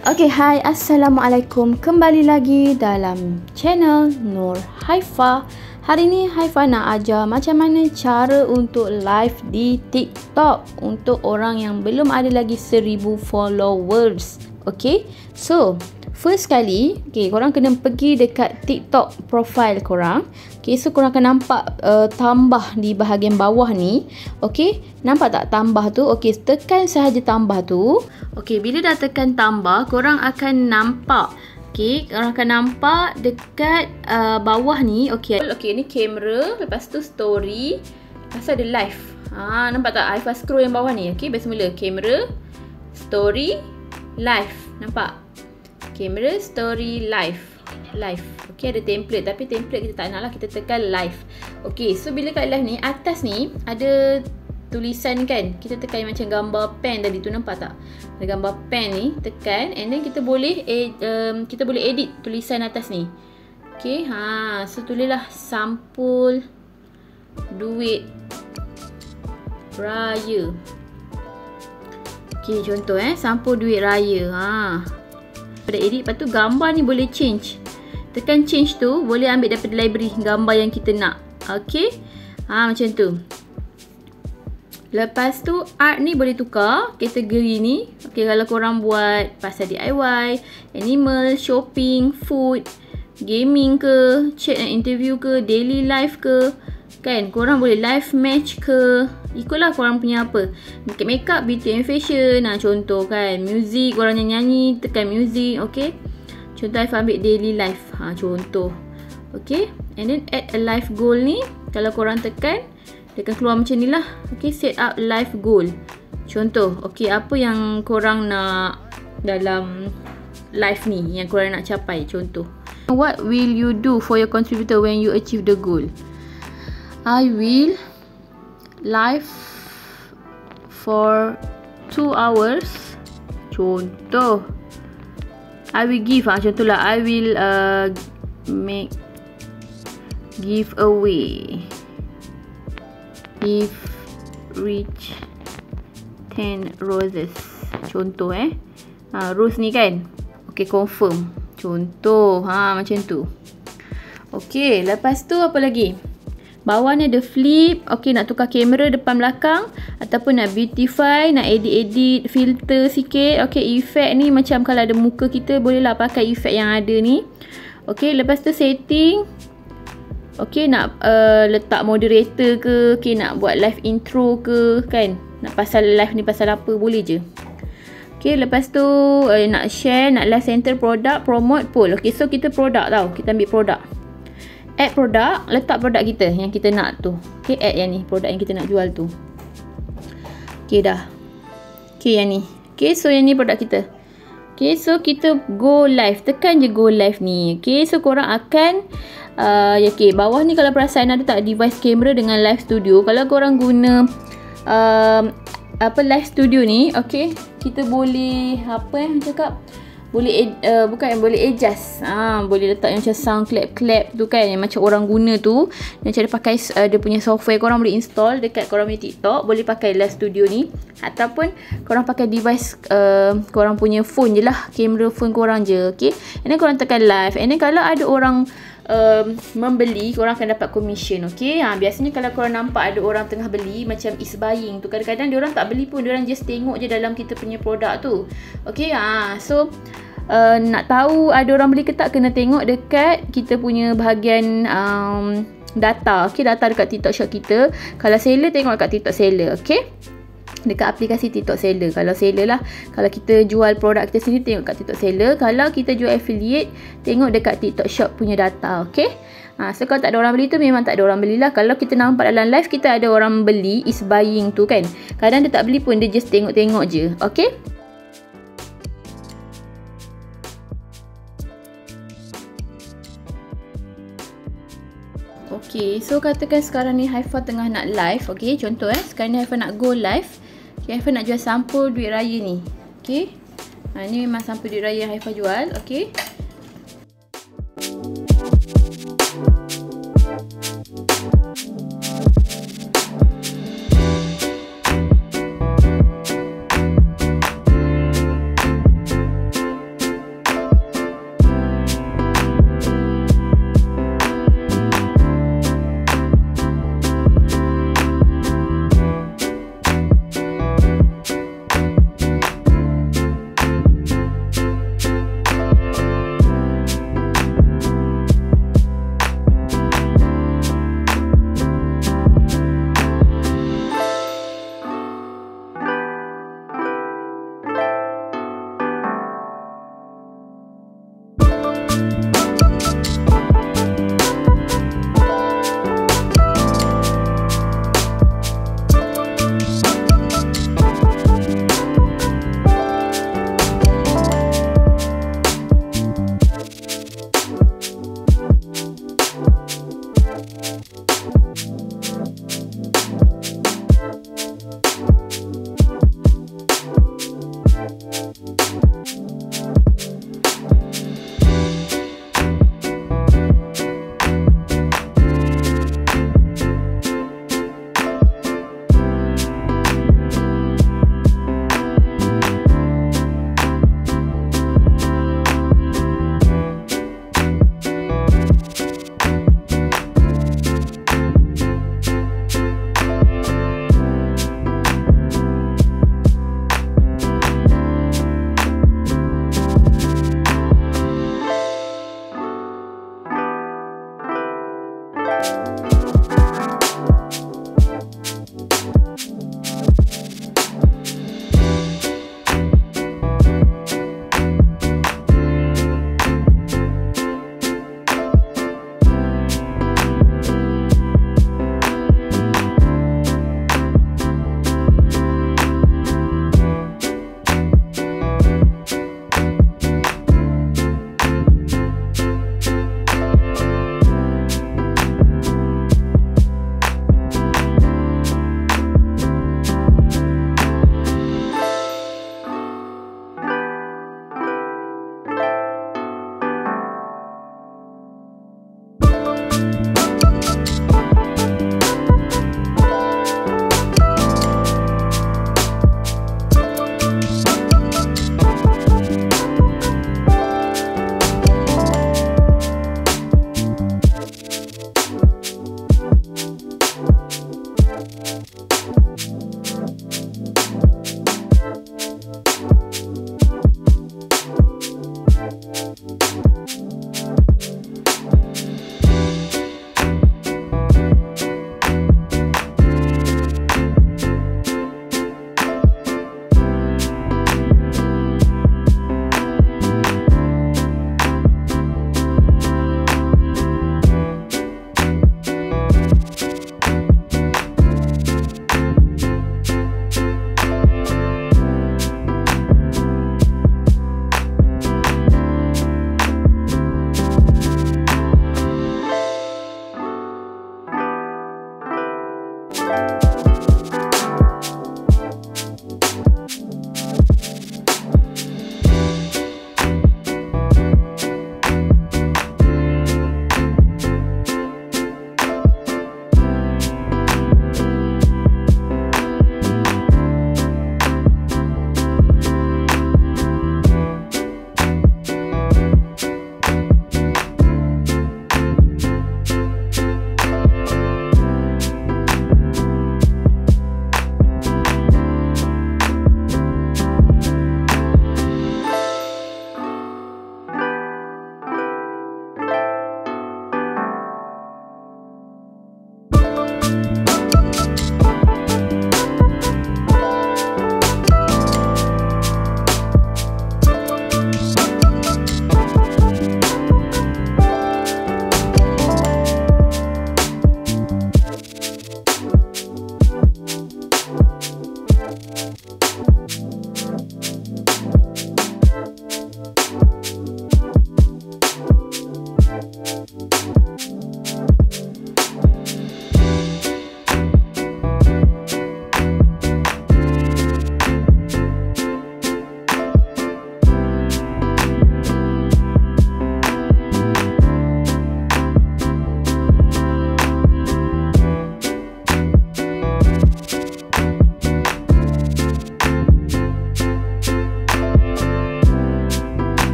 Okay, hai, Assalamualaikum. Kembali lagi dalam channel Nur Haifa. Hari ni Haifa nak ajar macam mana cara untuk live di TikTok untuk orang yang belum ada lagi 1000 followers. Okay, so first kali, korang kena pergi dekat TikTok profile korang. Okay, so korang akan nampak tambah di bahagian bawah ni. Okay, nampak tak tambah tu? Okay, tekan sahaja tambah tu. Okay, bila dah tekan tambah, korang akan nampak. Okay, korang akan nampak dekat bawah ni. Okay, ni kamera, lepas tu story, lepas tu ada live. Nampak tak? Haifa scroll yang bawah ni. Okay, bagi semula. Kamera, story, live. Nampak? Kamera, story, live. Okay, ada template, tapi template kita tak nak lah, kita tekan live. Okay, so bila kat live ni, atas ni ada tulisan kan, kita tekan macam gambar pen tadi tu, nampak tak? Ada gambar pen ni, tekan, and then kita boleh edit tulisan atas ni. Okay, so tulislah sampul duit raya. Okay, contoh sampul duit raya. Pada edit, lepas tu gambar ni boleh change. Tekan change tu, boleh ambil daripada library gambar yang kita nak. Okay, macam tu. Lepas tu art ni boleh tukar kategori ni. Okay, kalau korang buat pasal DIY, animal, shopping, food, gaming ke, chat and interview ke, daily life ke, kan, korang boleh live match ke, ikutlah korang punya apa. Makeup, beauty and fashion, contoh kan, music, korang nyanyi, tekan music. Okay, contoh Haifa ambil daily life, contoh. Okay, and then add a life goal ni, kalau korang tekan, dia akan keluar macam ni lah. Okay, set up life goal. Contoh, okay, apa yang korang nak dalam life ni, yang korang nak capai, contoh. What will you do for your contributor when you achieve the goal? I will live for 2 hours. Contoh. I will give, contohlah, I will make giveaway if reach 10 roses. Contoh rose ni kan. Okay, confirm. Contoh, macam tu. Okay, lepas tu apa lagi? Bawah ni ada flip. Okay, nak tukar kamera depan belakang, ataupun nak beautify, nak edit filter sikit. Okay, effect ni macam kalau ada muka kita, bolehlah pakai effect yang ada ni. Okay, lepas tu setting. Okay, nak letak moderator ke, okay, nak buat live intro ke, kan, nak pasal live ni pasal apa, boleh je. Okay, lepas tu nak share, nak live center produk, promote, poll. Okay, so kita produk tau, kita ambil produk, add produk, letak produk kita yang kita nak tu. Okay, add yang ni, produk yang kita nak jual tu. Okay, dah. Okay, yang ni. Okay, so yang ni produk kita. Okay, so kita go live, tekan je go live ni. Okay, so korang akan okay, bawah ni kalau perasan ada tak device kamera dengan live studio. Kalau korang guna live studio ni, okay, kita boleh cakap, boleh boleh adjust. Boleh letak yang macam sound clap tu kan, yang macam orang guna tu. Dan cara pakai dia punya software, korang boleh install dekat korang punya TikTok, boleh pakai live studio ni, ataupun korang pakai device korang punya phone je lah, kamera phone korang je. Okay, and then korang tekan live, and then kalau ada orang membeli, korang akan dapat commission. Okay, biasanya kalau korang nampak ada orang tengah beli, macam is buying tu, kadang-kadang diorang tak beli pun, diorang just tengok je dalam kita punya produk tu. Okay, so nak tahu ada orang beli ke tak, kena tengok dekat kita punya bahagian data. Okay, data dekat TikTok shop kita. Kalau seller, tengok dekat TikTok seller. Okay, dekat aplikasi TikTok seller. Kalau seller lah, kalau kita jual produk kita sendiri, tengok kat TikTok seller. Kalau kita jual affiliate, tengok dekat TikTok shop punya data. Okay, so kalau tak ada orang beli tu, memang tak ada orang belilah. Kalau kita nampak dalam live kita ada orang beli, is buying tu kan, kadang dia tak beli pun, dia just tengok-tengok je. Okay, okay, so katakan sekarang ni Haifa tengah nak live. Okay, contoh sekarang ni Haifa nak go live. Okay, Haifa nak jual sampul duit raya ni. Okay, ni memang sampul duit raya yang Haifa jual. Okay,